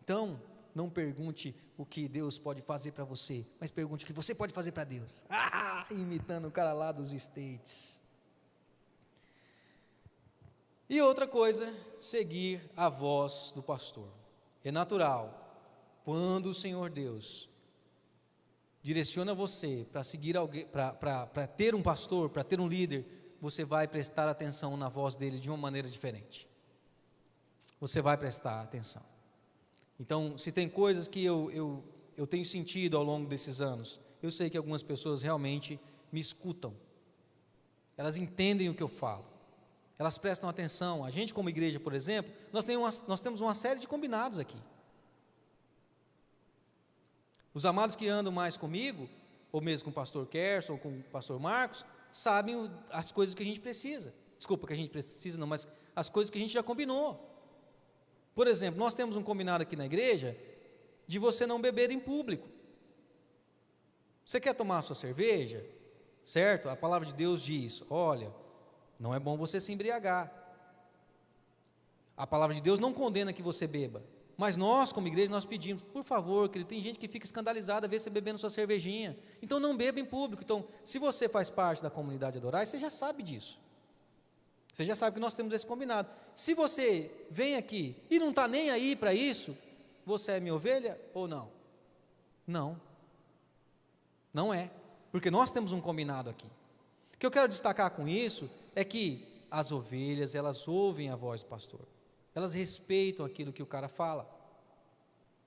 Então, não pergunte o que Deus pode fazer para você, mas pergunte o que você pode fazer para Deus. Imitando o cara lá dos States. E outra coisa, seguir a voz do pastor. É natural, quando o Senhor Deus direciona você para seguir alguém, para ter um pastor, para ter um líder, você vai prestar atenção na voz dele de uma maneira diferente. Você vai prestar atenção. Então, se tem coisas que eu tenho sentido ao longo desses anos, eu sei que algumas pessoas realmente me escutam, elas entendem o que eu falo, elas prestam atenção. A gente, como igreja, por exemplo, nós temos uma série de combinados aqui. Os amados que andam mais comigo, ou mesmo com o pastor Kerson, ou com o pastor Marcos, sabem as coisas que a gente precisa. Desculpa, que a gente precisa não, mas as coisas que a gente já combinou. Por exemplo, nós temos um combinado aqui na igreja de você não beber em público. Você quer tomar a sua cerveja, certo? A palavra de Deus diz, olha, não é bom você se embriagar. A palavra de Deus não condena que você beba, mas nós, como igreja, nós pedimos, por favor, querido, tem gente que fica escandalizada a ver você bebendo sua cervejinha, então não beba em público. Então, se você faz parte da comunidade Adorai, você já sabe disso. Você já sabe que nós temos esse combinado. Se você vem aqui e não está nem aí para isso, você é minha ovelha ou não? Não. Não é. Porque nós temos um combinado aqui. O que eu quero destacar com isso é que as ovelhas, elas ouvem a voz do pastor. Elas respeitam aquilo que o cara fala.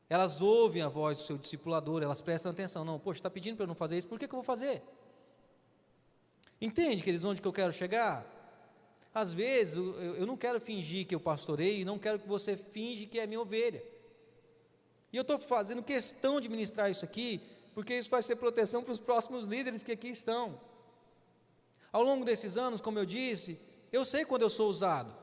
Elas ouvem a voz do seu discipulador, elas prestam atenção. Não, poxa, está pedindo para eu não fazer isso, por que eu vou fazer? Entende, queridos, onde que eu quero chegar? Às vezes, eu não quero fingir que eu pastorei, e não quero que você finge que é minha ovelha. E eu estou fazendo questão de ministrar isso aqui, porque isso vai ser proteção para os próximos líderes que aqui estão. Ao longo desses anos, como eu disse, eu sei quando eu sou usado.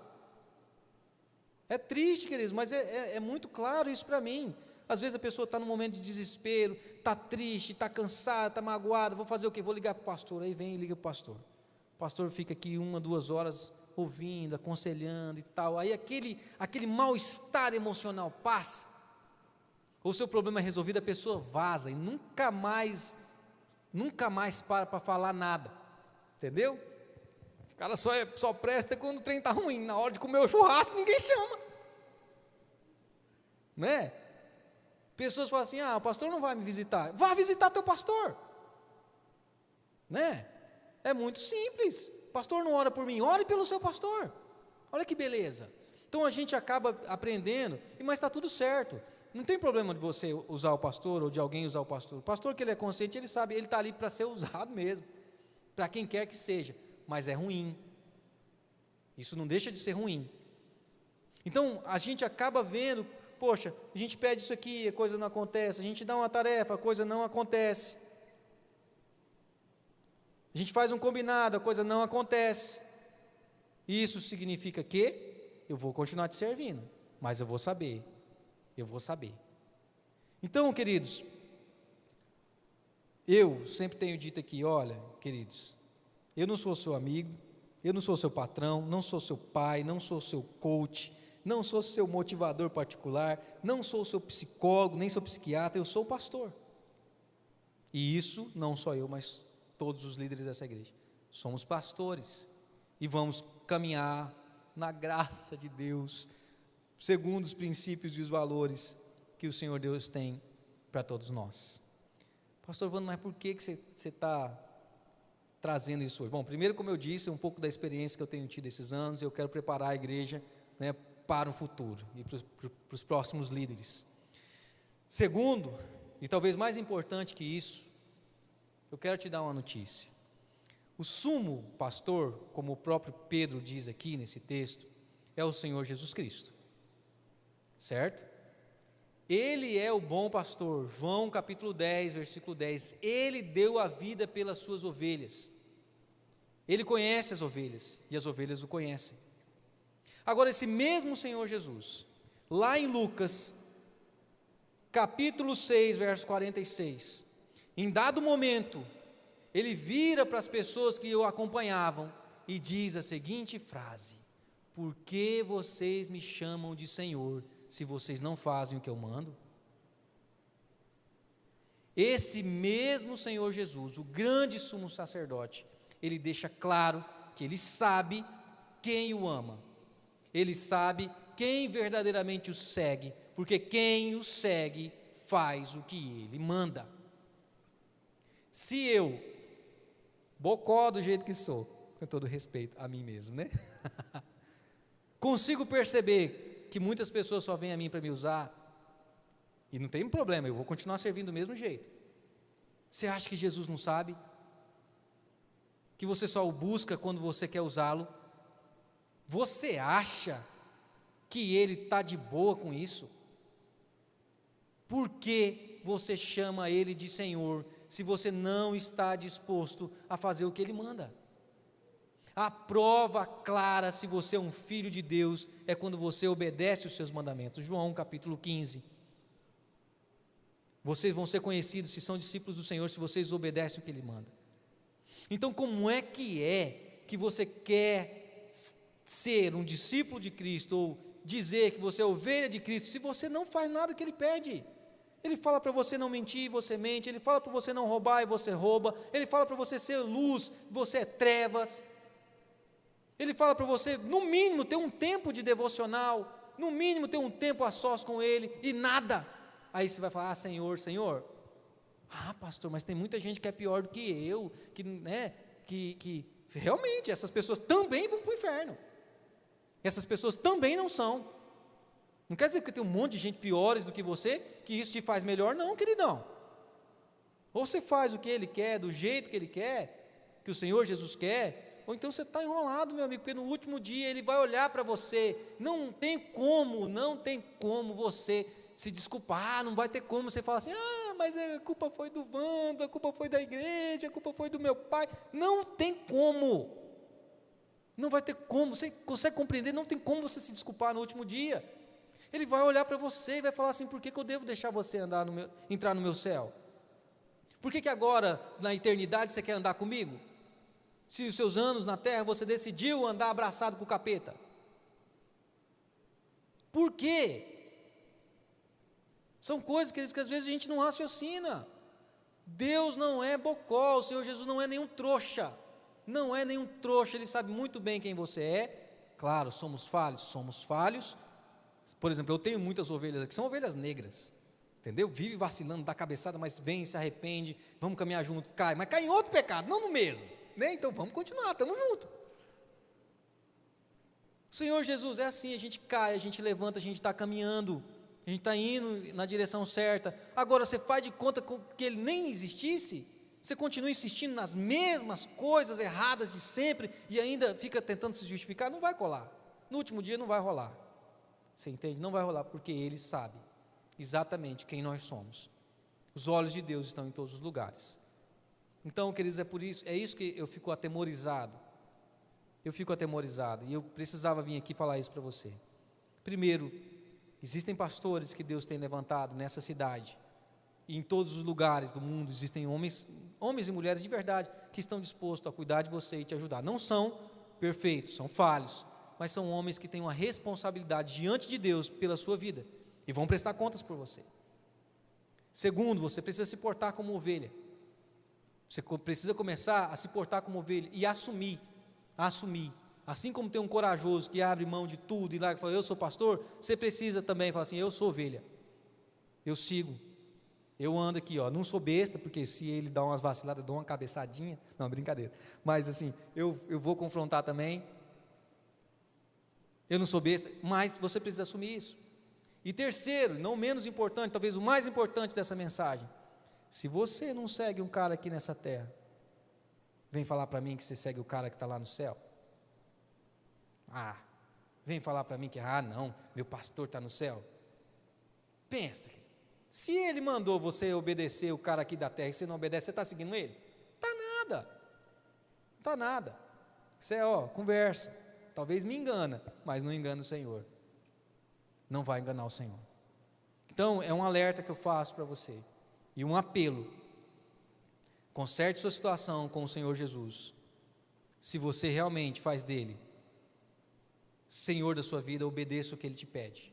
É triste, queridos, mas é muito claro isso para mim. Às vezes a pessoa está num momento de desespero, está triste, está cansada, está magoada, vou fazer o quê? Vou ligar para o pastor, aí vem e liga para o pastor. O pastor fica aqui 1, 2 horas ouvindo, aconselhando e tal, aí aquele mal-estar emocional passa, o seu problema é resolvido, a pessoa vaza e nunca mais para falar nada, entendeu? O cara só presta quando o trem está ruim, na hora de comer o churrasco ninguém chama, né? Pessoas falam assim, o pastor não vai me visitar, vá visitar teu pastor, né? É muito simples. Pastor não ora por mim, ore pelo seu pastor. Olha que beleza. Então a gente acaba aprendendo, mas está tudo certo. Não tem problema de você usar o pastor ou de alguém usar o pastor. O pastor que ele é consciente, ele sabe, ele está ali para ser usado mesmo, para quem quer que seja, mas é ruim. Isso não deixa de ser ruim. Então a gente acaba vendo, poxa, a gente pede isso aqui, a coisa não acontece, a gente dá uma tarefa, a coisa não acontece. A gente faz um combinado, a coisa não acontece. Isso significa que eu vou continuar te servindo, mas eu vou saber. Então, queridos, eu sempre tenho dito aqui, olha, queridos, eu não sou seu amigo, eu não sou seu patrão, não sou seu pai, não sou seu coach, não sou seu motivador particular, não sou seu psicólogo, nem seu psiquiatra, eu sou o pastor. E isso não só eu, mas todos os líderes dessa igreja, somos pastores e vamos caminhar na graça de Deus, segundo os princípios e os valores que o Senhor Deus tem para todos nós. Pastor Wando, mas por que você está trazendo isso hoje? Bom, primeiro, como eu disse, um pouco da experiência que eu tenho tido esses anos, eu quero preparar a igreja, né, para o futuro e para os próximos líderes. Segundo, e talvez mais importante que isso, eu quero te dar uma notícia. O sumo pastor, como o próprio Pedro diz aqui nesse texto, é o Senhor Jesus Cristo, certo? Ele é o bom pastor. João capítulo 10, versículo 10, ele deu a vida pelas suas ovelhas, ele conhece as ovelhas e as ovelhas o conhecem. Agora, esse mesmo Senhor Jesus, lá em Lucas capítulo 6, verso 46, em dado momento, ele vira para as pessoas que o acompanhavam e diz a seguinte frase: por que vocês me chamam de Senhor, se vocês não fazem o que eu mando? Esse mesmo Senhor Jesus, o grande sumo sacerdote, ele deixa claro que ele sabe quem o ama, ele sabe quem verdadeiramente o segue, porque quem o segue faz o que ele manda. Se eu, bocó do jeito que sou, com todo respeito a mim mesmo, né? Consigo perceber que muitas pessoas só vêm a mim para me usar, e não tem problema, eu vou continuar servindo do mesmo jeito. Você acha que Jesus não sabe? Que você só o busca quando você quer usá-lo? Você acha que ele está de boa com isso? Por que você chama ele de Senhor, se você não está disposto a fazer o que ele manda? A prova clara se você é um filho de Deus é quando você obedece os seus mandamentos. João capítulo 15. Vocês vão ser conhecidos se são discípulos do Senhor, se vocês obedecem o que ele manda. Então, como é que você quer ser um discípulo de Cristo, ou dizer que você é ovelha de Cristo, se você não faz nada que ele pede? Ele fala para você não mentir, você mente. Ele fala para você não roubar, e você rouba. Ele fala para você ser luz, você é trevas. Ele fala para você, no mínimo, ter um tempo de devocional, no mínimo, ter um tempo a sós com ele, e nada. Aí você vai falar: ah, Senhor, Senhor. Ah, pastor, mas tem muita gente que é pior do que eu, que realmente, essas pessoas também vão para o inferno. Essas pessoas também não são. Não quer dizer que tem um monte de gente piores do que você, que isso te faz melhor, não, queridão. Ou você faz o que ele quer, do jeito que ele quer, que o Senhor Jesus quer, ou então você está enrolado, meu amigo, porque no último dia ele vai olhar para você. Não tem como você se desculpar, não vai ter como você falar assim: ah, mas a culpa foi do Vando, a culpa foi da igreja, a culpa foi do meu pai. Não tem como. Não vai ter como. Você consegue compreender? Não tem como você se desculpar no último dia. Ele vai olhar para você e vai falar assim: por que eu devo deixar você entrar no meu céu? Por que agora, na eternidade, você quer andar comigo? Se os seus anos na terra você decidiu andar abraçado com o capeta. Por quê? São coisas, queridos, que às vezes a gente não raciocina. Deus não é bocó, o Senhor Jesus não é nenhum trouxa. Não é nenhum trouxa, Ele sabe muito bem quem você é. Claro, somos falhos. Por exemplo, eu tenho muitas ovelhas aqui, são ovelhas negras, entendeu? Vive vacilando, dá cabeçada, mas vem, se arrepende, vamos caminhar junto, cai, mas cai em outro pecado, não no mesmo, né? Então vamos continuar, estamos juntos. O Senhor Jesus é assim, a gente cai, a gente levanta, a gente está caminhando, a gente está indo na direção certa. Agora você faz de conta que Ele nem existisse? Você continua insistindo nas mesmas coisas erradas de sempre e ainda fica tentando se justificar? Não vai colar, no último dia não vai rolar. Você entende? Não vai rolar, porque Ele sabe exatamente quem nós somos. Os olhos de Deus estão em todos os lugares. Então, queridos, é isso que eu fico atemorizado. E eu precisava vir aqui falar isso para você. Primeiro, existem pastores que Deus tem levantado nessa cidade, e em todos os lugares do mundo existem homens e mulheres de verdade, que estão dispostos a cuidar de você e te ajudar. Não são perfeitos, são falhos, mas são homens que têm uma responsabilidade diante de Deus pela sua vida, e vão prestar contas por você. Segundo, você precisa se portar como ovelha. Você precisa começar a se portar como ovelha e assumir. Assim como tem um corajoso que abre mão de tudo e lá e fala: eu sou pastor, você precisa também falar assim: eu sou ovelha, eu sigo, Eu ando aqui, ó, não sou besta, porque se ele dá umas vaciladas, eu dou uma cabeçadinha. Não, brincadeira. Mas assim, eu vou confrontar também. Eu não sou besta, mas você precisa assumir isso. E terceiro, não menos importante, talvez o mais importante dessa mensagem: se você não segue um cara aqui nessa terra, vem falar para mim que você segue o cara que está lá no céu. Vem falar para mim que, não, meu pastor está no céu. Pensa, se ele mandou você obedecer o cara aqui da terra e você não obedece, você está seguindo ele? Está nada. Isso é, conversa. Talvez me engana, mas não engana o Senhor. Não vai enganar o Senhor. Então, é um alerta que eu faço para você, e um apelo: conserte sua situação com o Senhor Jesus. Se você realmente faz dele Senhor da sua vida, obedeça o que ele te pede.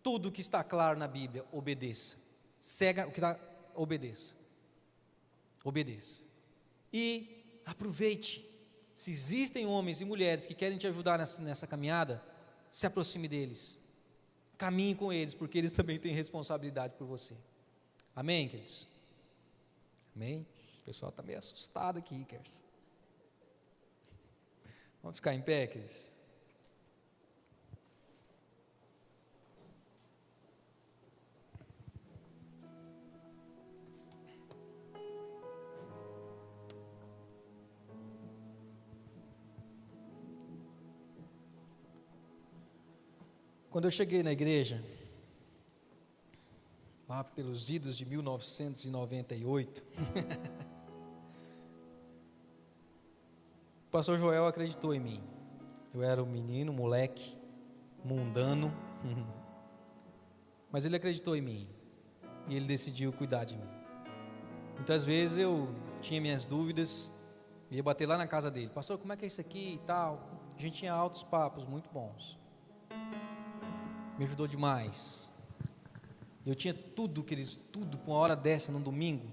Tudo que está claro na Bíblia, obedeça. Cega o que está, obedeça. E aproveite. Se existem homens e mulheres que querem te ajudar nessa caminhada, se aproxime deles. Caminhe com eles, porque eles também têm responsabilidade por você. Amém, queridos? Amém? O pessoal está meio assustado aqui, Kerson. Vamos ficar em pé, queridos? Quando eu cheguei na igreja, lá pelos idos de 1998, o pastor Joel acreditou em mim. Eu era um menino, moleque, mundano, mas ele acreditou em mim, e ele decidiu cuidar de mim. Muitas vezes eu tinha minhas dúvidas, ia bater lá na casa dele: pastor, como é que é isso aqui e tal. A gente tinha altos papos muito bons. Me ajudou demais. Eu tinha tudo, queridos, tudo, com uma hora dessa, num domingo,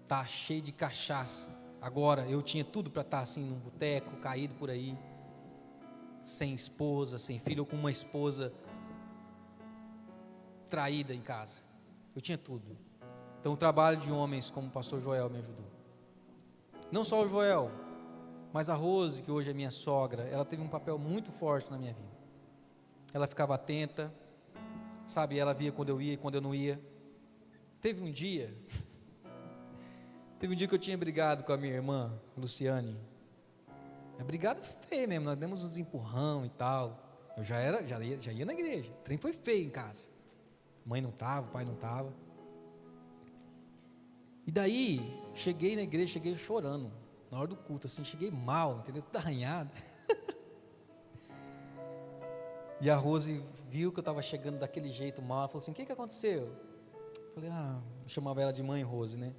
tá cheio de cachaça. Agora, eu tinha tudo para estar assim, num boteco, caído por aí, sem esposa, sem filho, ou com uma esposa traída em casa. Eu tinha tudo. Então, o trabalho de homens como o pastor Joel me ajudou. Não só o Joel, mas a Rose, que hoje é minha sogra, ela teve um papel muito forte na minha vida. Ela ficava atenta, sabe, ela via quando eu ia e quando eu não ia. Teve um dia que eu tinha brigado com a minha irmã, Luciane. Brigado feio mesmo, nós demos uns empurrão e tal. Eu já ia na igreja, o trem foi feio em casa. Mãe não estava, pai não estava. E daí, cheguei na igreja, cheguei chorando, na hora do culto, assim, cheguei mal, entendeu, tudo arranhado. E a Rose viu que eu estava chegando daquele jeito mal. Ela falou assim: o que aconteceu? Eu falei: eu chamava ela de mãe Rose, né?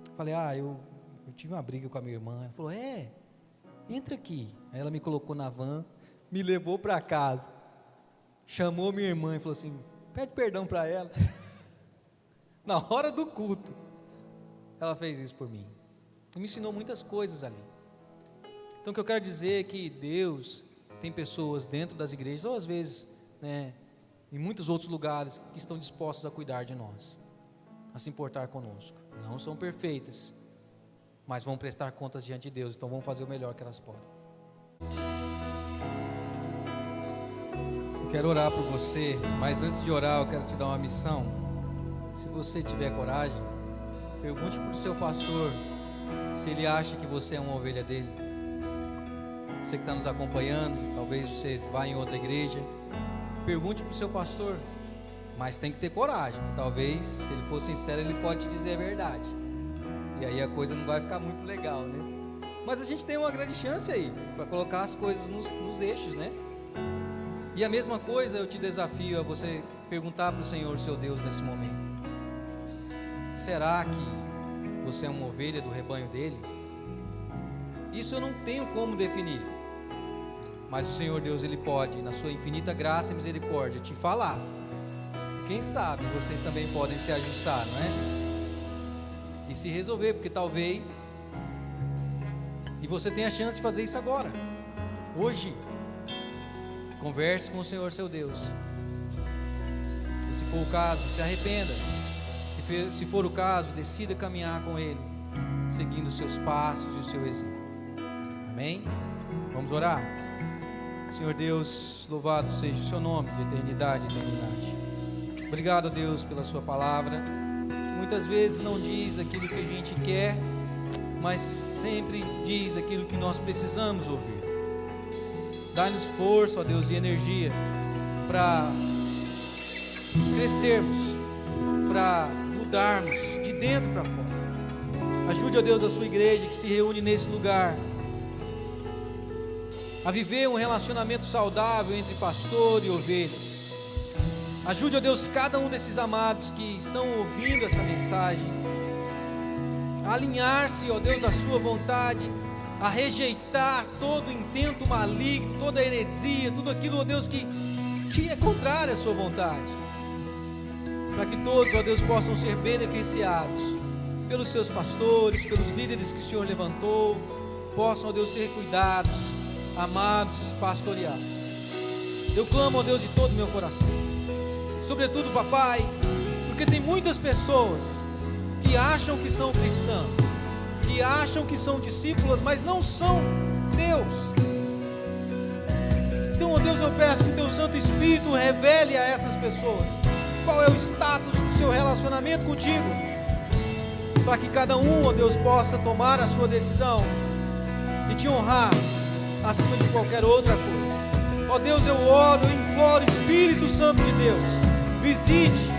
Eu falei: eu tive uma briga com a minha irmã. Ela falou: entra aqui. Aí ela me colocou na van, me levou para casa, chamou minha irmã e falou assim: pede perdão para ela. Na hora do culto, ela fez isso por mim. E me ensinou muitas coisas ali. Então, o que eu quero dizer é que Deus tem pessoas dentro das igrejas, ou às vezes, em muitos outros lugares, que estão dispostos a cuidar de nós, a se importar conosco. Não são perfeitas, mas vão prestar contas diante de Deus, então vão fazer o melhor que elas podem. Eu quero orar por você, mas antes de orar, eu quero te dar uma missão. Se você tiver coragem, pergunte para o seu pastor se ele acha que você é uma ovelha dele. Você que está nos acompanhando, talvez você vá em outra igreja, pergunte para o seu pastor, mas tem que ter coragem, porque talvez, se ele for sincero, ele pode te dizer a verdade, e aí a coisa não vai ficar muito legal, né? Mas a gente tem uma grande chance aí, para colocar as coisas nos eixos, né? E a mesma coisa eu te desafio a você perguntar para o Senhor, seu Deus, nesse momento: será que você é uma ovelha do rebanho dele? Isso eu não tenho como definir, mas o Senhor Deus, Ele pode, na sua infinita graça e misericórdia, te falar. Quem sabe vocês também podem se ajustar, não é? E se resolver, porque talvez, e você tem a chance de fazer isso agora, hoje. Converse com o Senhor seu Deus, e se for o caso, se arrependa. Se se for o caso, decida caminhar com Ele, seguindo os seus passos e o seu exemplo. Amém? Vamos orar? Senhor Deus, louvado seja o seu nome de eternidade em eternidade. Obrigado, Deus, pela sua palavra, que muitas vezes não diz aquilo que a gente quer, mas sempre diz aquilo que nós precisamos ouvir. Dá-nos força, ó Deus, e energia para crescermos, para mudarmos de dentro para fora. Ajude, ó Deus, a sua igreja que se reúne nesse lugar a viver um relacionamento saudável entre pastor e ovelhas. Ajude, ó Deus, cada um desses amados que estão ouvindo essa mensagem a alinhar-se, ó Deus, à sua vontade, a rejeitar todo intento maligno, toda heresia, tudo aquilo, ó Deus, que é contrário à sua vontade, para que todos, ó Deus, possam ser beneficiados pelos seus pastores, pelos líderes que o Senhor levantou, possam, ó Deus, ser cuidados, amados, pastoreados. Eu clamo, ó Deus, de todo o meu coração, sobretudo, papai, porque tem muitas pessoas que acham que são cristãs, que acham que são discípulas, mas não são Deus. Então, ó Deus, eu peço que o teu Santo Espírito revele a essas pessoas qual é o status do seu relacionamento contigo, para que cada um, ó Deus, possa tomar a sua decisão e te honrar acima de qualquer outra coisa. Ó Deus, eu oro, eu imploro, Espírito Santo de Deus, visite,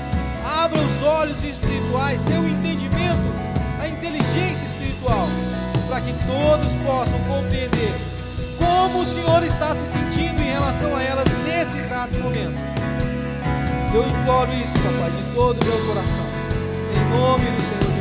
abra os olhos espirituais, dê o entendimento, a inteligência espiritual, para que todos possam compreender como o Senhor está se sentindo em relação a elas nesse exato momento. Eu imploro isso, papai, de todo o meu coração, em nome do Senhor Jesus.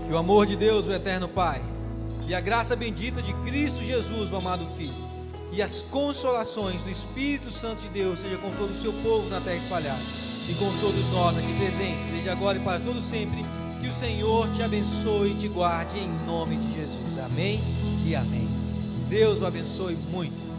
O amor de Deus, o eterno Pai, e a graça bendita de Cristo Jesus, o amado Filho, e as consolações do Espírito Santo de Deus seja com todo o seu povo na terra espalhada, e com todos nós aqui presentes, desde agora e para todo sempre. Que o Senhor te abençoe e te guarde em nome de Jesus. Amém e amém. Deus o abençoe muito.